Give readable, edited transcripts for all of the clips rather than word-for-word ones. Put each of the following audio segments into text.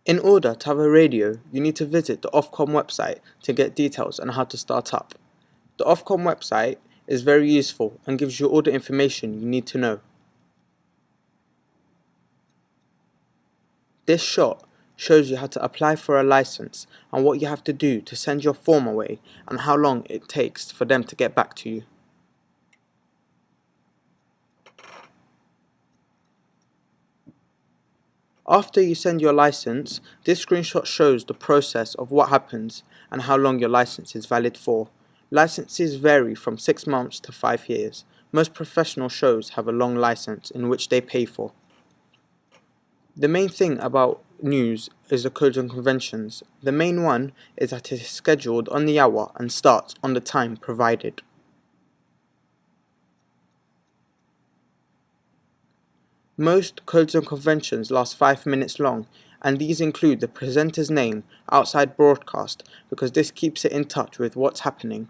In order to have a radio, you need to visit the Ofcom website to get details on how to start up. The Ofcom website is very useful and gives you all the information you need to know. This shot shows you how to apply for a license and what you have to do to send your form away and how long it takes for them to get back to you. After you send your license, this screenshot shows the process of what happens and how long your license is valid for. Licenses vary from 6 months to 5 years. Most professional shows have a long license in which they pay for. The main thing about news is the codes and conventions. The main one is that it is scheduled on the hour and starts on the time provided. Most codes and conventions last 5 minutes long, and these include the presenter's name, outside broadcast, because this keeps it in touch with what's happening.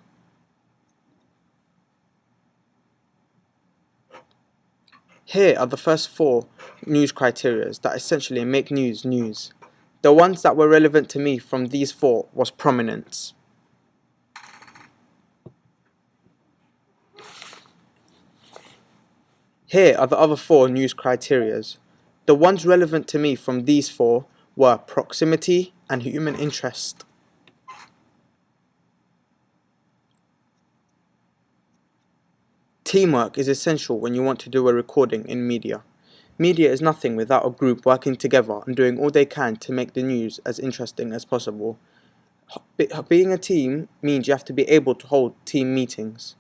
Here are the first 4 news criteria that essentially make news news. The ones that were relevant to me from these 4 was prominence. Here are the other 4 news criteria. The ones relevant to me from these 4 were proximity and human interest. Teamwork is essential when you want to do a recording in media. Media is nothing without a group working together and doing all they can to make the news as interesting as possible. Being a team means you have to be able to hold team meetings.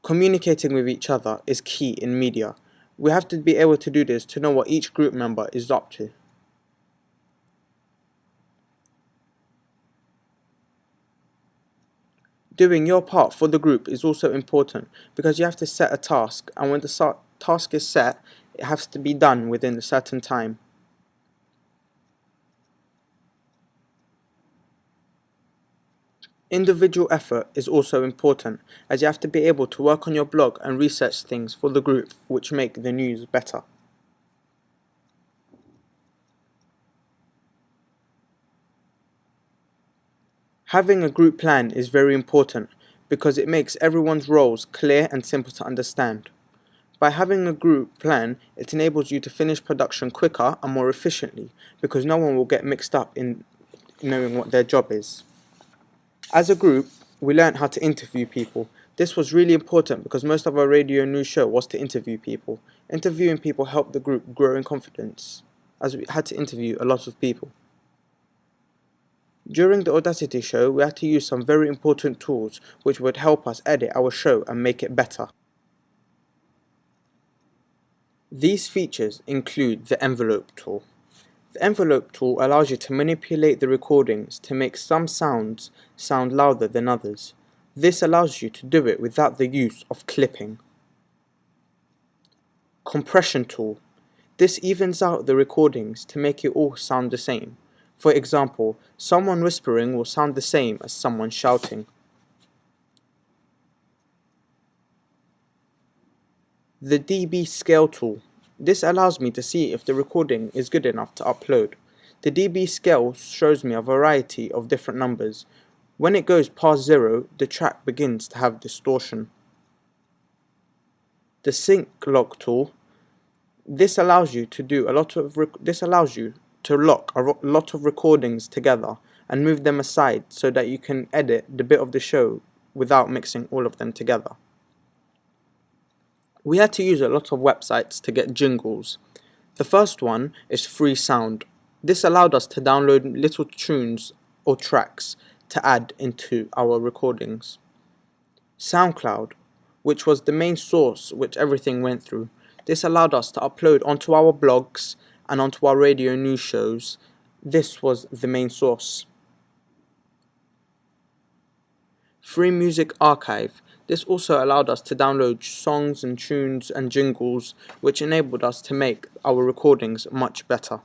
Communicating with each other is key in media. We have to be able to do this to know what each group member is up to. Doing your part for the group is also important because you have to set a task, and when the task is set, it has to be done within a certain time. Individual effort is also important, as you have to be able to work on your blog and research things for the group which make the news better. Having a group plan is very important because it makes everyone's roles clear and simple to understand. By having a group plan, it enables you to finish production quicker and more efficiently because no one will get mixed up in knowing what their job is. As a group, we learned how to interview people. This was really important because most of our radio news show was to interview people. Interviewing people helped the group grow in confidence, as we had to interview a lot of people. During the Audacity show, we had to use some very important tools which would help us edit our show and make it better. These features include the envelope tool. The envelope tool allows you to manipulate the recordings to make some sounds sound louder than others. This allows you to do it without the use of clipping. Compression tool. This evens out the recordings to make it all sound the same. For example, someone whispering will sound the same as someone shouting. The dB scale tool. This allows me to see if the recording is good enough to upload. The dB scale shows me a variety of different numbers. When it goes past 0, the track begins to have distortion. The sync lock tool. This allows you to lock a lot of recordings together and move them aside so that you can edit the bit of the show without mixing all of them together. We had to use a lot of websites to get jingles. The first one is Freesound. This allowed us to download little tunes or tracks to add into our recordings. SoundCloud, which was the main source which everything went through. This allowed us to upload onto our blogs and onto our radio news shows. This was the main source. Free Music Archive. This also allowed us to download songs and tunes and jingles, which enabled us to make our recordings much better.